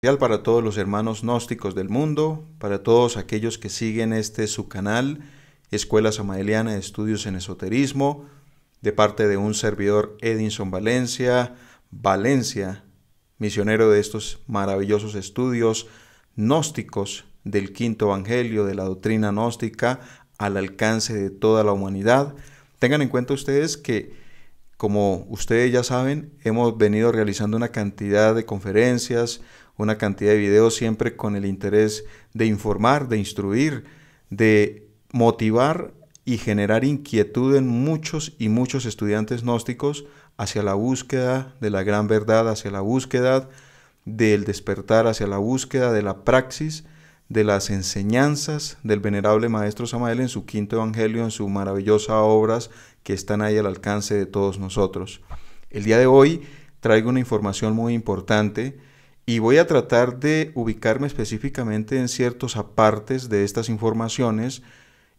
especial para todos los hermanos gnósticos del mundo, para todos aquellos que siguen su canal, Escuela Samaeliana de Estudios en Esoterismo, de parte de un servidor Edinson Valencia, misionero de estos maravillosos estudios gnósticos del quinto evangelio de la doctrina gnóstica al alcance de toda la humanidad. Tengan en cuenta ustedes que, como ustedes ya saben, hemos venido realizando una cantidad de conferencias, una cantidad de videos, siempre con el interés de informar, de instruir, de motivar y generar inquietud en muchos y muchos estudiantes gnósticos hacia la búsqueda de la gran verdad, hacia la búsqueda del despertar, hacia la búsqueda de la praxis, de las enseñanzas del venerable Maestro Samael en su quinto evangelio, en sus maravillosas obras que están ahí al alcance de todos nosotros. El día de hoy traigo una información muy importante y voy a tratar de ubicarme específicamente en ciertos apartes de estas informaciones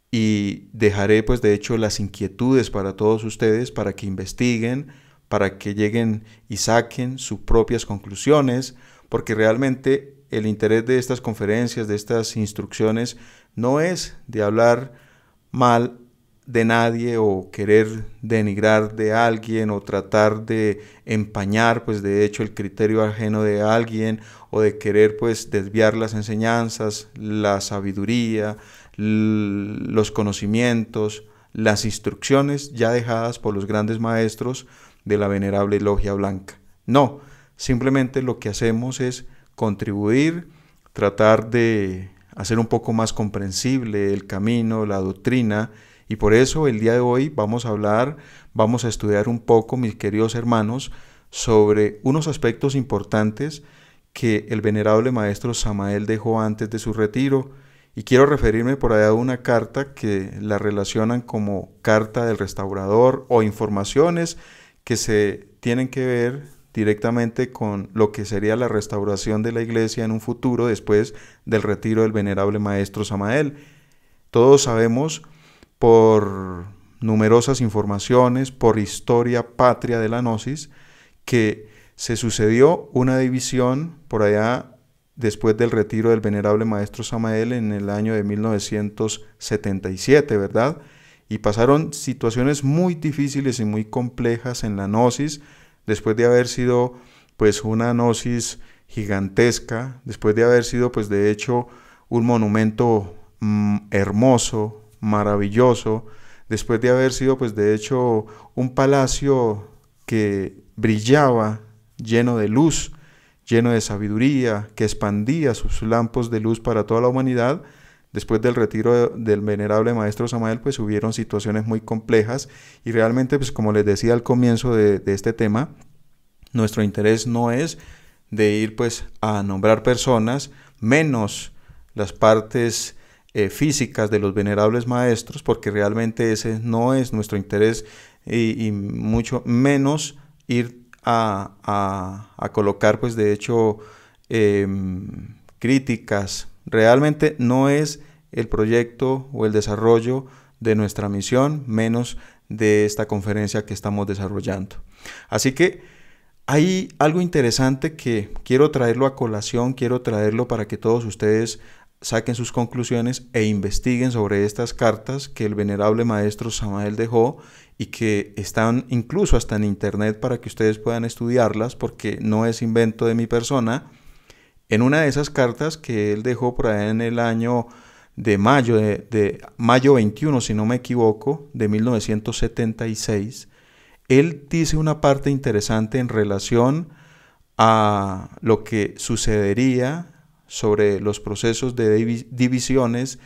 y dejaré pues de hecho las inquietudes para todos ustedes para que investiguen, para que lleguen y saquen sus propias conclusiones, porque realmente el interés de estas conferencias, de estas instrucciones, no es de hablar mal de nadie o querer denigrar de alguien o tratar de empañar pues de hecho el criterio ajeno de alguien o de querer pues desviar las enseñanzas, la sabiduría, los conocimientos, las instrucciones ya dejadas por los grandes maestros de la venerable Logia Blanca. No, simplemente lo que hacemos es contribuir, tratar de hacer un poco más comprensible el camino, la doctrina, y por eso el día de hoy vamos a estudiar un poco, mis queridos hermanos, sobre unos aspectos importantes que el venerable Maestro Samael dejó antes de su retiro, y quiero referirme por allá a una carta que la relacionan como carta del restaurador o informaciones que se tienen que ver directamente con lo que sería la restauración de la iglesia en un futuro después del retiro del venerable Maestro Samael. Todos sabemos por numerosas informaciones, por historia patria de la gnosis, que se sucedió una división por allá después del retiro del venerable Maestro Samael en el año de 1977, ¿verdad? Y pasaron situaciones muy difíciles y muy complejas en la gnosis, después de haber sido pues una gnosis gigantesca, después de haber sido pues de hecho un monumento hermoso, maravilloso, después de haber sido pues de hecho un palacio que brillaba lleno de luz, lleno de sabiduría, que expandía sus lampos de luz para toda la humanidad. Después del retiro del venerable Maestro Samael, pues hubieron situaciones muy complejas y realmente, pues como les decía al comienzo de este tema, nuestro interés no es de ir pues a nombrar personas, menos las partes físicas de los venerables maestros, porque realmente ese no es nuestro interés y mucho menos ir a colocar pues de hecho críticas. Realmente no es el proyecto o el desarrollo de nuestra misión, menos de esta conferencia que estamos desarrollando. Así que hay algo interesante que quiero traerlo a colación, quiero traerlo para que todos ustedes saquen sus conclusiones e investiguen sobre estas cartas que el venerable Maestro Samael dejó y que están incluso hasta en internet para que ustedes puedan estudiarlas, porque no es invento de mi persona. En una de esas cartas que él dejó por ahí en el año de mayo 21, si no me equivoco, de 1976, él dice una parte interesante en relación a lo que sucedería sobre los procesos de divisiones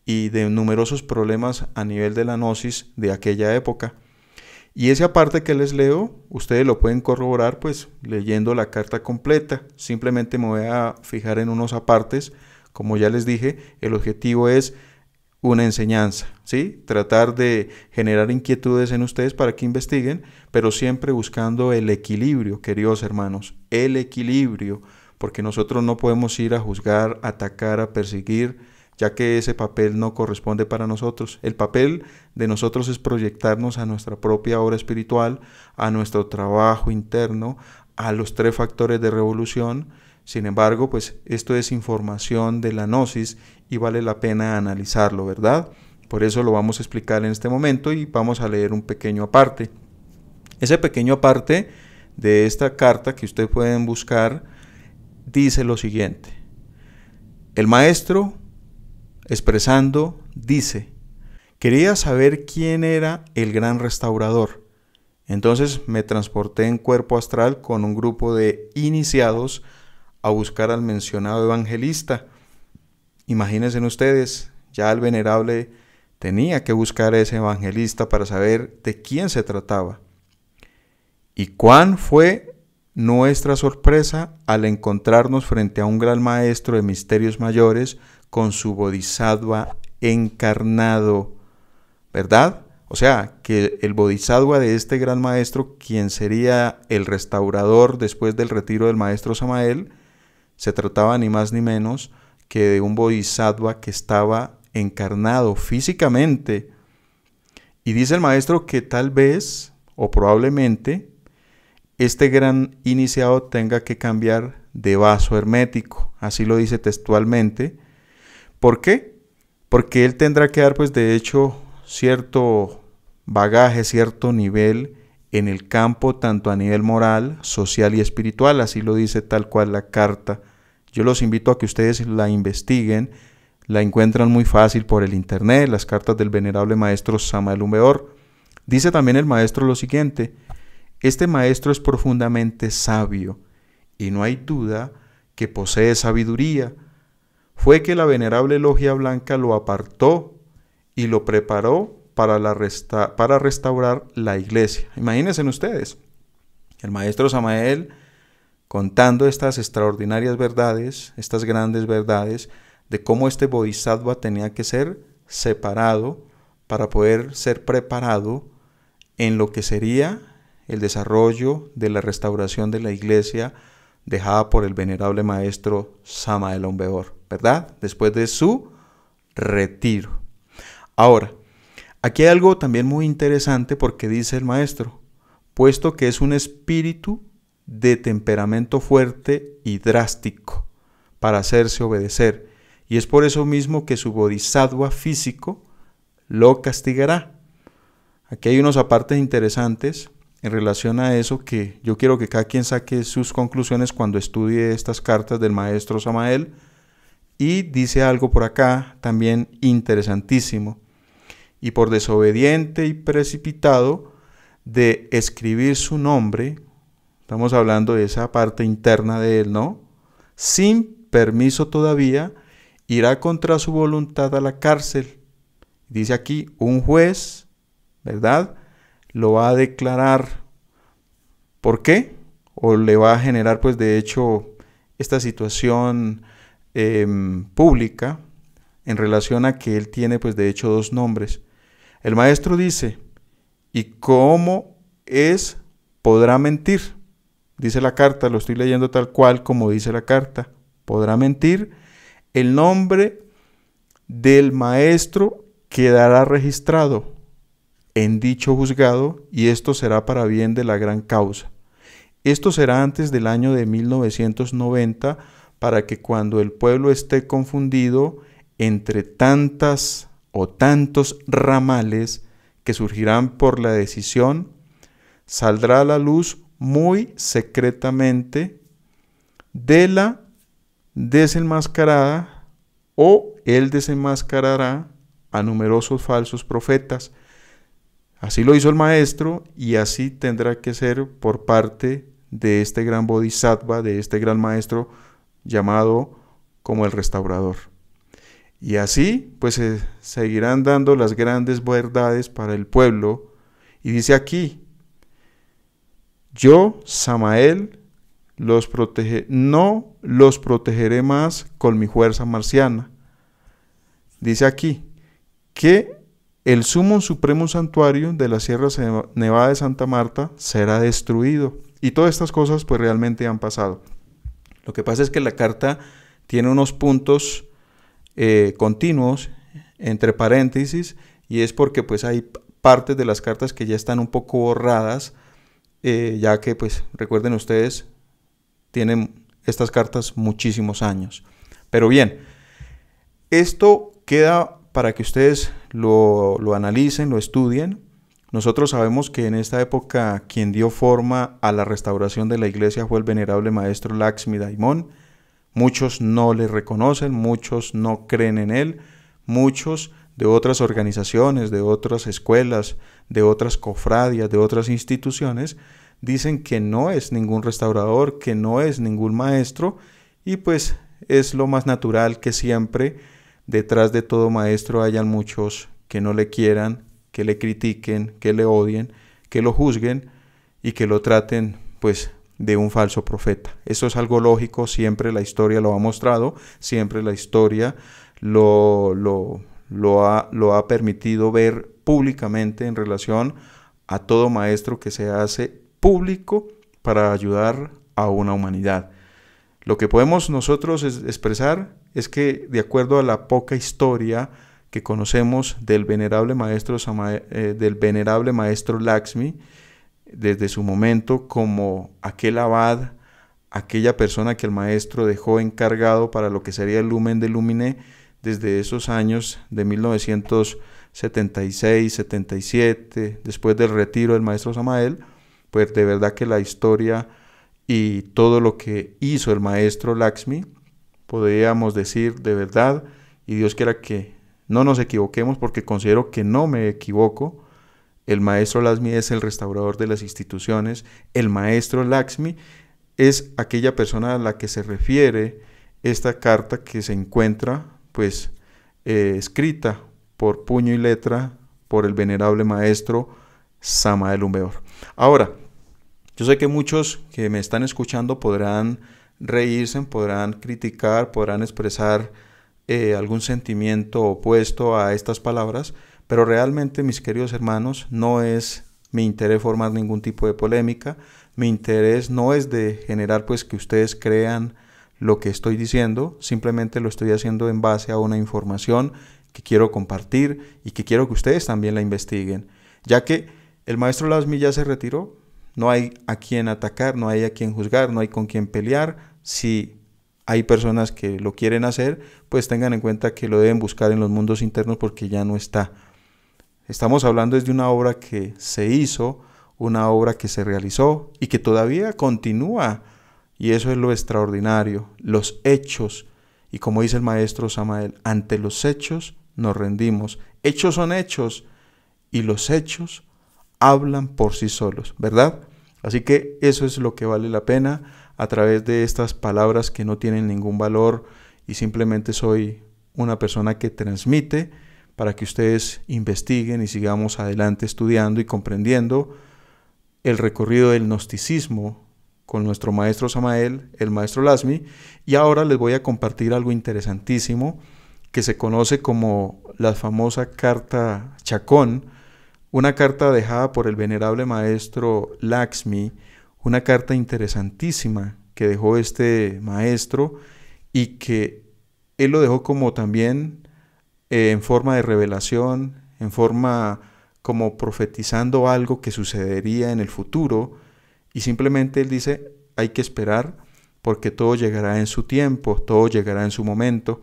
y de numerosos problemas a nivel de la gnosis de aquella época. Y esa parte que les leo, ustedes lo pueden corroborar pues leyendo la carta completa. Simplemente me voy a fijar en unos apartes. Como ya les dije, el objetivo es una enseñanza, ¿sí? Tratar de generar inquietudes en ustedes para que investiguen, pero siempre buscando el equilibrio, queridos hermanos, el equilibrio, porque nosotros no podemos ir a juzgar, a atacar, a perseguir, ya que ese papel no corresponde para nosotros. El papel de nosotros es proyectarnos a nuestra propia obra espiritual, a nuestro trabajo interno, a los 3 factores de revolución, Sin embargo, pues esto es información de la gnosis y vale la pena analizarlo, ¿verdad? Por eso lo vamos a explicar en este momento y vamos a leer un pequeño aparte. Ese pequeño aparte de esta carta que ustedes pueden buscar dice lo siguiente. El maestro, expresando, dice: quería saber quién era el gran restaurador. Entonces me transporté en cuerpo astral con un grupo de iniciados a buscar al mencionado evangelista. Imagínense ustedes, ya el venerable tenía que buscar a ese evangelista para saber de quién se trataba. ¿Y cuán fue nuestra sorpresa al encontrarnos frente a un gran maestro de misterios mayores con su bodhisattva encarnado? ¿Verdad? O sea, que el bodhisattva de este gran maestro, quien sería el restaurador después del retiro del maestro Samael, se trataba ni más ni menos que de un bodhisattva que estaba encarnado físicamente. Y dice el maestro que tal vez, o probablemente, este gran iniciado tenga que cambiar de vaso hermético. Así lo dice textualmente. ¿Por qué? Porque él tendrá que dar, pues de hecho, cierto bagaje, cierto nivel en el campo, tanto a nivel moral, social y espiritual. Así lo dice tal cual la carta. Yo los invito a que ustedes la investiguen. La encuentran muy fácil por el internet, las cartas del venerable maestro Samael Aun Weor. Dice también el maestro lo siguiente: este maestro es profundamente sabio y no hay duda que posee sabiduría. Fue que la venerable logia blanca lo apartó y lo preparó para restaurar la iglesia. Imagínense ustedes, el maestro Samael contando estas extraordinarias verdades, estas grandes verdades, de cómo este bodhisattva tenía que ser separado para poder ser preparado en lo que sería el desarrollo de la restauración de la iglesia dejada por el venerable maestro Samael Aun Weor, ¿verdad? Después de su retiro. Ahora, aquí hay algo también muy interesante porque dice el maestro, puesto que es un espíritu de temperamento fuerte y drástico para hacerse obedecer, y es por eso mismo que su bodhisattva físico lo castigará. Aquí hay unos apartes interesantes en relación a eso que yo quiero que cada quien saque sus conclusiones cuando estudie estas cartas del maestro Samael. Y dice algo por acá también interesantísimo. Y por desobediente y precipitado de escribir su nombre, estamos hablando de esa parte interna de él, ¿no? Sin permiso todavía, irá contra su voluntad a la cárcel. Dice aquí, un juez, ¿verdad?, lo va a declarar. ¿Por qué? O le va a generar, pues de hecho, esta situación pública en relación a que él tiene, pues de hecho, dos nombres. El maestro dice, ¿y cómo podrá mentir? Dice la carta, lo estoy leyendo tal cual como dice la carta. Podrá mentir, el nombre del maestro quedará registrado en dicho juzgado y esto será para bien de la gran causa. Esto será antes del año de 1990 para que cuando el pueblo esté confundido entre tantas o tantos ramales que surgirán por la decisión, saldrá a la luz muy secretamente de la desenmascarada o él desenmascarará a numerosos falsos profetas. Así lo hizo el maestro y así tendrá que ser por parte de este gran bodhisattva, de este gran maestro llamado como el restaurador. Y así pues se seguirán dando las grandes verdades para el pueblo. Y dice aquí, yo, Samael, no los protegeré más con mi fuerza marciana. Dice aquí que el sumo supremo santuario de la Sierra Nevada de Santa Marta será destruido. Y todas estas cosas pues realmente han pasado. Lo que pasa es que la carta tiene unos puntos continuos entre paréntesis y es porque pues hay partes de las cartas que ya están un poco borradas, ya que pues recuerden ustedes, tienen estas cartas muchísimos años. Pero bien, esto queda para que ustedes lo analicen, lo estudien. Nosotros sabemos que en esta época quien dio forma a la restauración de la iglesia fue el venerable maestro Lakshmi Daimon. Muchos no le reconocen, muchos no creen en él, muchos de otras organizaciones, de otras escuelas, de otras cofradias, de otras instituciones, dicen que no es ningún restaurador, que no es ningún maestro, y pues es lo más natural que siempre detrás de todo maestro hayan muchos que no le quieran, que le critiquen, que le odien, que lo juzguen y que lo traten pues de un falso profeta. Eso es algo lógico, siempre la historia lo ha mostrado, siempre la historia lo ha permitido ver públicamente en relación a todo maestro que se hace público para ayudar a una humanidad. Lo que podemos nosotros expresar es que de acuerdo a la poca historia que conocemos del venerable maestro Lakshmi, desde su momento como aquel abad, aquella persona que el maestro dejó encargado para lo que sería el Lumen de Lumine, desde esos años de 1976, 77, después del retiro del maestro Samael, pues de verdad que la historia y todo lo que hizo el maestro Lakshmi, podríamos decir de verdad, y Dios quiera que no nos equivoquemos, porque considero que no me equivoco. El maestro Lakshmi es el restaurador de las instituciones. El maestro Lakshmi es aquella persona a la que se refiere esta carta que se encuentra pues escrita por puño y letra por el venerable maestro Samael Aun Weor. Ahora, yo sé que muchos que me están escuchando podrán reírse, podrán criticar, podrán expresar algún sentimiento opuesto a estas palabras, pero realmente, mis queridos hermanos, no es mi interés formar ningún tipo de polémica. Mi interés no es de generar pues que ustedes crean lo que estoy diciendo, simplemente lo estoy haciendo en base a una información que quiero compartir y que quiero que ustedes también la investiguen, ya que el maestro Lakshmi ya se retiró, no hay a quien atacar, no hay a quien juzgar, no hay con quien pelear. Si hay personas que lo quieren hacer, pues tengan en cuenta que lo deben buscar en los mundos internos porque ya no está. Estamos hablando de una obra que se hizo, una obra que se realizó y que todavía continúa. Y eso es lo extraordinario, los hechos. Y como dice el maestro Samael, ante los hechos nos rendimos. Hechos son hechos y los hechos hablan por sí solos, ¿verdad? Así que eso es lo que vale la pena a través de estas palabras que no tienen ningún valor y simplemente soy una persona que transmite para que ustedes investiguen y sigamos adelante estudiando y comprendiendo el recorrido del gnosticismo con nuestro maestro Samael, el maestro Lakshmi. Y ahora les voy a compartir algo interesantísimo que se conoce como la famosa carta Chacón, una carta dejada por el venerable maestro Lakshmi, una carta interesantísima que dejó este maestro y que él lo dejó como también en forma de revelación, en forma como profetizando algo que sucedería en el futuro, y simplemente él dice, hay que esperar porque todo llegará en su tiempo, todo llegará en su momento.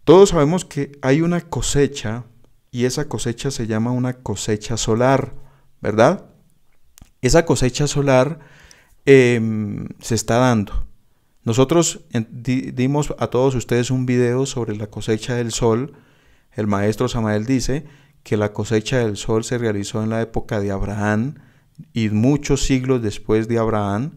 Todos sabemos que hay una cosecha y esa cosecha se llama una cosecha solar, ¿verdad? Esa cosecha solar se está dando. Nosotros dimos a todos ustedes un video sobre la cosecha del sol. El maestro Samael dice que la cosecha del sol se realizó en la época de Abraham y muchos siglos después de Abraham,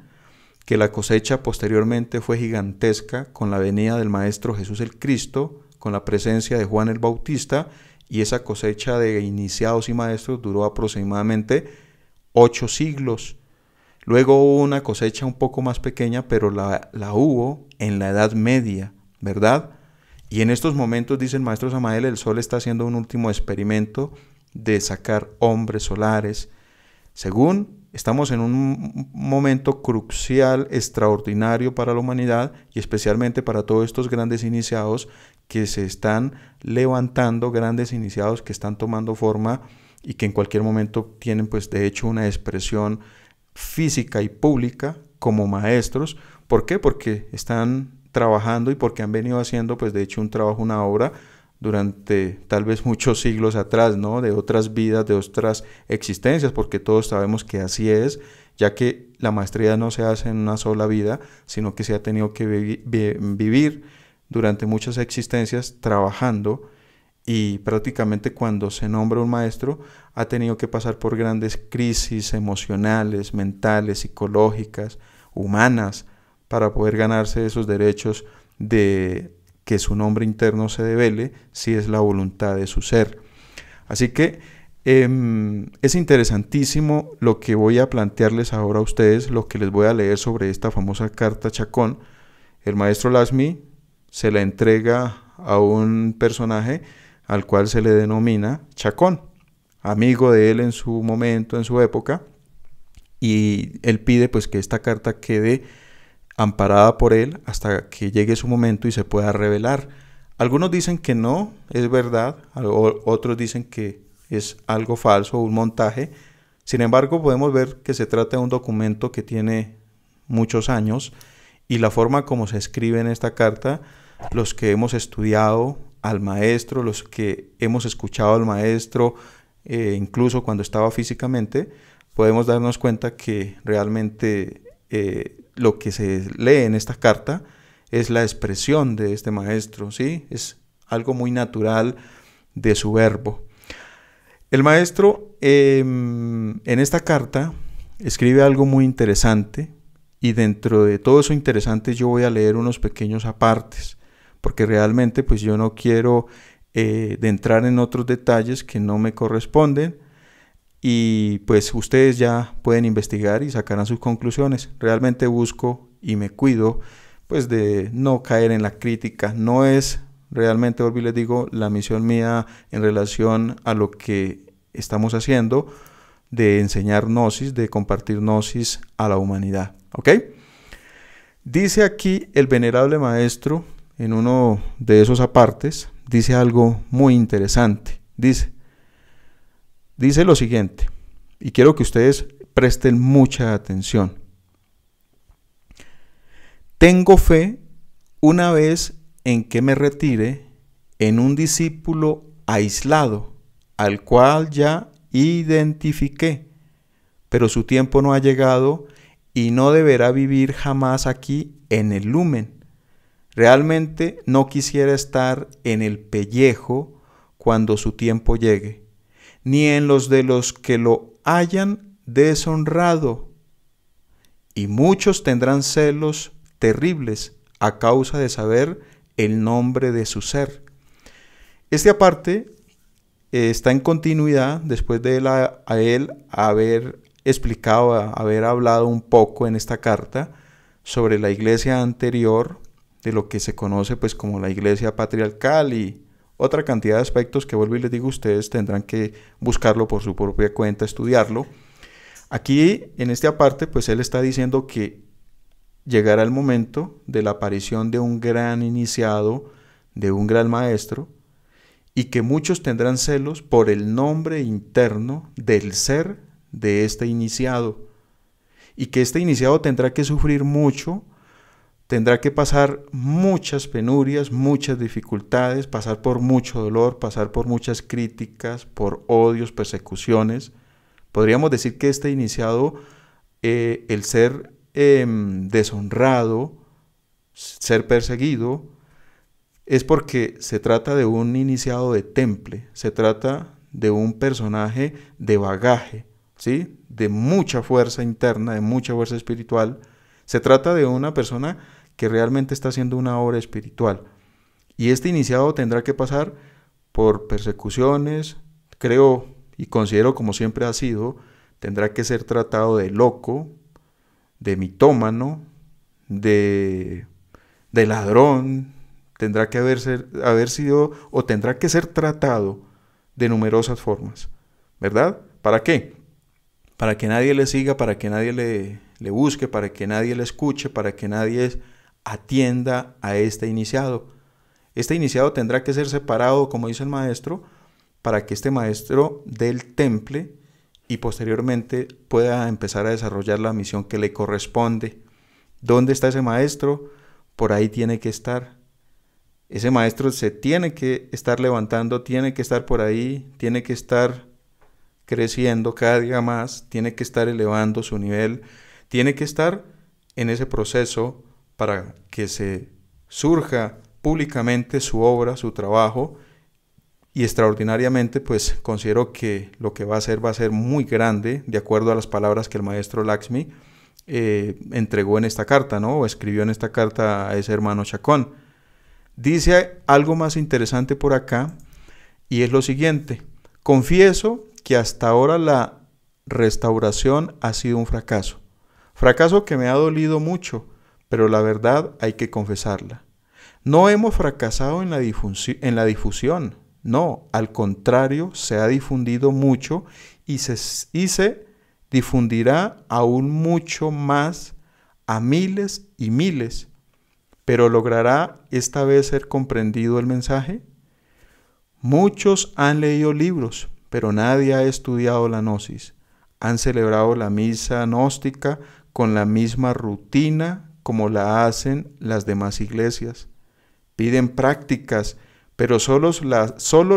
que la cosecha posteriormente fue gigantesca con la venida del Maestro Jesús el Cristo, con la presencia de Juan el Bautista, y esa cosecha de iniciados y maestros duró aproximadamente 8 siglos. Luego hubo una cosecha un poco más pequeña, pero la hubo en la Edad Media, ¿verdad? Y en estos momentos, dice el maestro Samael, el sol está haciendo un último experimento de sacar hombres solares. Según estamos en un momento crucial, extraordinario para la humanidad y especialmente para todos estos grandes iniciados que se están levantando, grandes iniciados que están tomando forma y que en cualquier momento tienen pues de hecho una expresión física y pública como maestros, ¿Por qué? Porque están trabajando y porque han venido haciendo, pues de hecho, un trabajo, una obra durante tal vez muchos siglos atrás, ¿no? De otras vidas, de otras existencias, porque todos sabemos que así es, ya que la maestría no se hace en una sola vida, sino que se ha tenido que vivir durante muchas existencias trabajando, y prácticamente cuando se nombra un maestro ha tenido que pasar por grandes crisis emocionales, mentales, psicológicas, humanas, para poder ganarse esos derechos de que su nombre interno se devele si es la voluntad de su ser. Así que es interesantísimo lo que voy a plantearles ahora a ustedes, lo que les voy a leer sobre esta famosa carta Chacón. El maestro Lakshmi se la entrega a un personaje al cual se le denomina Chacón, amigo de él en su momento, en su época, y él pide pues que esta carta quede amparada por él hasta que llegue su momento y se pueda revelar. Algunos dicen que no, es verdad, otros dicen que es algo falso, un montaje. Sin embargo, podemos ver que se trata de un documento que tiene muchos años, y la forma como se escribe en esta carta, los que hemos estudiado al maestro, los que hemos escuchado al maestro, incluso cuando estaba físicamente, podemos darnos cuenta que realmente lo que se lee en esta carta es la expresión de este maestro, ¿sí? Es algo muy natural de su verbo. El maestro en esta carta escribe algo muy interesante, y dentro de todo eso interesante yo voy a leer unos pequeños apartes, porque realmente pues yo no quiero de entrar en otros detalles que no me corresponden, y pues ustedes ya pueden investigar y sacarán sus conclusiones. Realmente busco y me cuido pues de no caer en la crítica. No es realmente, volví les digo, la misión mía en relación a lo que estamos haciendo, de enseñar gnosis, de compartir gnosis a la humanidad. ¿Ok? Dice aquí el venerable maestro, en uno de esos apartes, dice algo muy interesante. Dice lo siguiente, y quiero que ustedes presten mucha atención. Tengo fe, una vez en que me retire, en un discípulo aislado, al cual ya identifiqué, pero su tiempo no ha llegado y no deberá vivir jamás aquí en el lumen. Realmente no quisiera estar en el pellejo cuando su tiempo llegue, ni en los de los que lo hayan deshonrado, y muchos tendrán celos terribles a causa de saber el nombre de su ser. Este aparte está en continuidad después de él haber explicado, haber hablado un poco en esta carta sobre la iglesia anterior, de lo que se conoce pues como la iglesia patriarcal, y otra cantidad de aspectos que, vuelvo y les digo, ustedes tendrán que buscarlo por su propia cuenta, estudiarlo. Aquí en este aparte pues él está diciendo que llegará el momento de la aparición de un gran iniciado, de un gran maestro, y que muchos tendrán celos por el nombre interno del ser de este iniciado, y que este iniciado tendrá que sufrir mucho, tendrá que pasar muchas penurias, muchas dificultades, pasar por mucho dolor, pasar por muchas críticas, por odios, persecuciones. Podríamos decir que este iniciado, el ser deshonrado, ser perseguido, es porque se trata de un iniciado de temple, se trata de un personaje de bagaje, ¿sí? De mucha fuerza interna, de mucha fuerza espiritual. Se trata de una persona que realmente está haciendo una obra espiritual. Y este iniciado tendrá que pasar por persecuciones, creo y considero como siempre ha sido, tendrá que ser tratado de loco, de mitómano, de ladrón, tendrá que haber sido o tendrá que ser tratado de numerosas formas, ¿verdad? ¿Para qué? Para que nadie le siga, para que nadie le busque, para que nadie le escuche, para que nadie atienda a este iniciado. Este iniciado tendrá que ser separado, como dice el maestro, para que este maestro del temple y posteriormente pueda empezar a desarrollar la misión que le corresponde. ¿Dónde está ese maestro? Por ahí tiene que estar. Ese maestro se tiene que estar levantando, tiene que estar por ahí, tiene que estar creciendo cada día más, tiene que estar elevando su nivel, tiene que estar en ese proceso para que se surja públicamente su obra, su trabajo, y extraordinariamente pues considero que lo que va a ser muy grande, de acuerdo a las palabras que el maestro Lakshmi entregó en esta carta, ¿no? O escribió en esta carta a ese hermano Chacón. Dice algo más interesante por acá, y es lo siguiente: confieso que hasta ahora la restauración ha sido un fracaso. Fracaso que me ha dolido mucho, pero la verdad hay que confesarla. No hemos fracasado en la difusión, no, al contrario, se ha difundido mucho y se difundirá aún mucho más a miles y miles. Pero ¿logrará esta vez ser comprendido el mensaje? Muchos han leído libros, pero nadie ha estudiado la gnosis. Han celebrado la misa gnóstica con la misma rutina como la hacen las demás iglesias. Piden prácticas, pero solo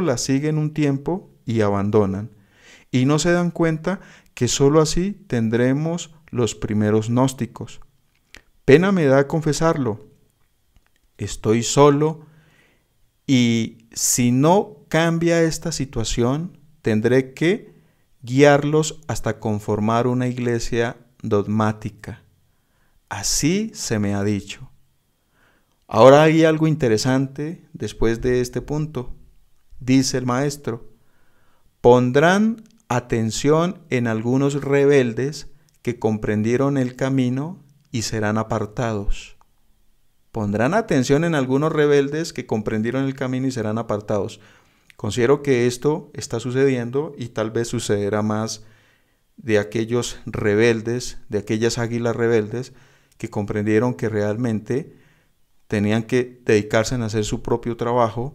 las siguen un tiempo y abandonan. Y no se dan cuenta que solo así tendremos los primeros gnósticos. Pena me da confesarlo. Estoy solo y si no cambia esta situación, tendré que guiarlos hasta conformar una iglesia dogmática. Así se me ha dicho. Ahora hay algo interesante después de este punto. Dice el maestro: pondrán atención en algunos rebeldes que comprendieron el camino y serán apartados. Pondrán atención en algunos rebeldes que comprendieron el camino y serán apartados. Considero que esto está sucediendo y tal vez sucederá más de aquellos rebeldes, de aquellas águilas rebeldes que comprendieron que realmente tenían que dedicarse a hacer su propio trabajo,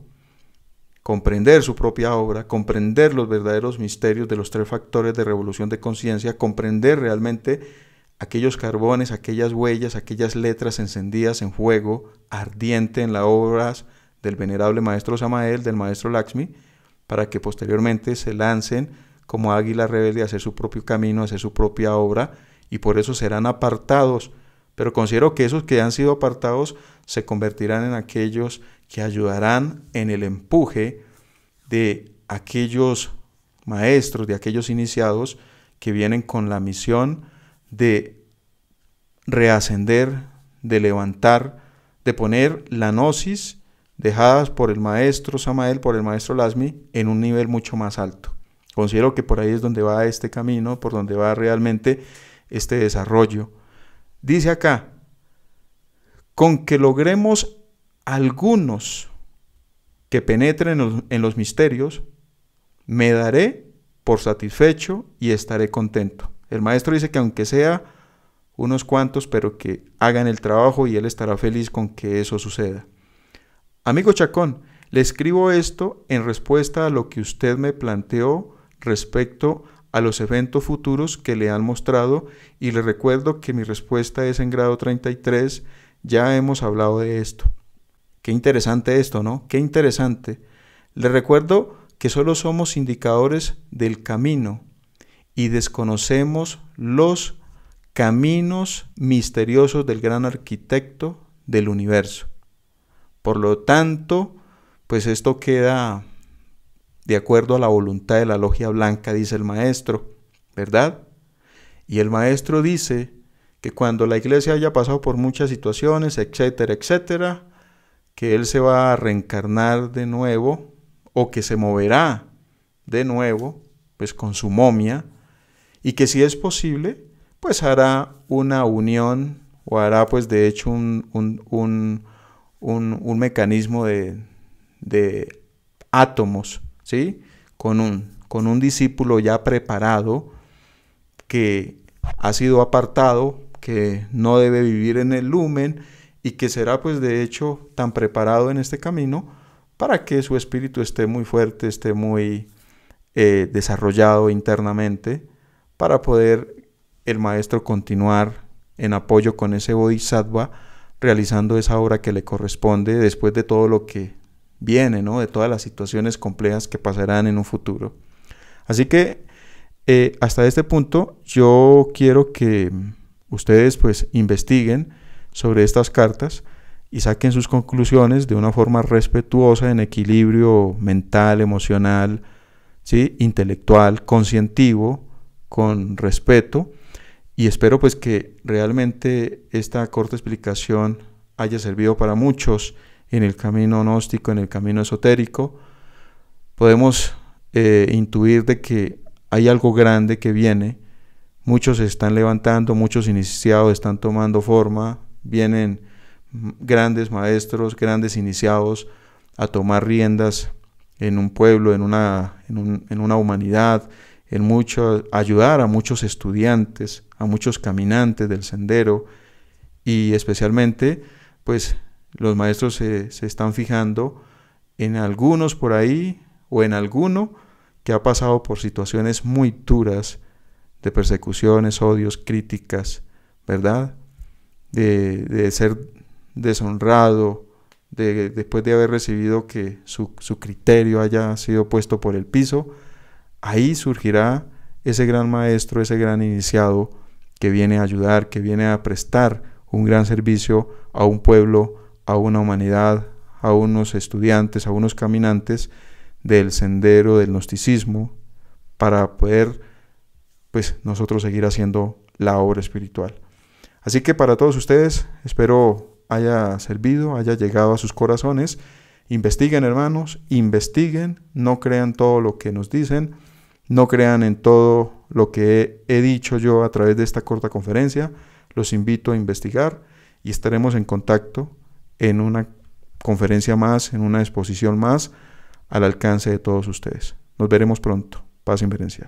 comprender su propia obra, comprender los verdaderos misterios de los 3 factores de revolución de conciencia, comprender realmente aquellos carbones, aquellas huellas, aquellas letras encendidas en fuego ardiente en las obras del venerable maestro Samael, del maestro Lakshmi, para que posteriormente se lancen como águila rebelde a hacer su propio camino, a hacer su propia obra, y por eso serán apartados. Pero considero que esos que han sido apartados se convertirán en aquellos que ayudarán en el empuje de aquellos maestros, de aquellos iniciados que vienen con la misión de reascender, de levantar, de poner la gnosis dejadas por el maestro Samael, por el maestro Lakshmi, en un nivel mucho más alto. Considero que por ahí es donde va este camino, por donde va realmente este desarrollo. Dice acá: con que logremos algunos que penetren en los misterios, me daré por satisfecho y estaré contento. El maestro dice que aunque sea unos cuantos, pero que hagan el trabajo, y él estará feliz con que eso suceda. Amigo Chacón, le escribo esto en respuesta a lo que usted me planteó respecto a los eventos futuros que le han mostrado, y le recuerdo que mi respuesta es en grado 33, ya hemos hablado de esto. Qué interesante esto, ¿no? Qué interesante. Le recuerdo que solo somos indicadores del camino y desconocemos los caminos misteriosos del gran arquitecto del universo. Por lo tanto, pues esto queda de acuerdo a la voluntad de la logia blanca, dice el maestro, ¿verdad? Y el maestro dice que cuando la iglesia haya pasado por muchas situaciones, etcétera, etcétera, que él se va a reencarnar de nuevo, o que se moverá de nuevo, pues con su momia, y que si es posible, pues hará una unión, o hará pues de hecho un mecanismo de átomos, ¿sí? Con un discípulo ya preparado, que ha sido apartado, que no debe vivir en el lumen, y que será pues de hecho tan preparado en este camino para que su espíritu esté muy fuerte, esté muy desarrollado internamente, para poder el maestro continuar en apoyo con ese bodhisattva, realizando esa obra que le corresponde después de todo lo que viene, ¿no? De todas las situaciones complejas que pasarán en un futuro. Así que hasta este punto yo quiero que ustedes pues investiguen sobre estas cartas y saquen sus conclusiones de una forma respetuosa, en equilibrio mental, emocional, ¿sí? Intelectual, conscientivo, con respeto. Y espero pues que realmente esta corta explicación haya servido para muchos en el camino gnóstico, en el camino esotérico. Podemos intuir de que hay algo grande que viene. Muchos se están levantando, muchos iniciados están tomando forma, vienen grandes maestros, grandes iniciados a tomar riendas en un pueblo, en una humanidad, ayudar a muchos estudiantes, a muchos caminantes del sendero, y especialmente pues los maestros se están fijando en algunos por ahí o en alguno que ha pasado por situaciones muy duras de persecuciones, odios, críticas, ¿verdad? De ser deshonrado, después de haber recibido que su criterio haya sido puesto por el piso. Ahí surgirá ese gran maestro, ese gran iniciado que viene a ayudar, que viene a prestar un gran servicio a un pueblo, a una humanidad, a unos estudiantes, a unos caminantes del sendero del gnosticismo, para poder pues nosotros seguir haciendo la obra espiritual. Así que para todos ustedes, espero haya servido, haya llegado a sus corazones. Investiguen, hermanos, investiguen, no crean todo lo que nos dicen, no crean en todo lo que he dicho yo a través de esta corta conferencia. Los invito a investigar y estaremos en contacto en una conferencia más, en una exposición más, al alcance de todos ustedes. Nos veremos pronto. Paz inverencial.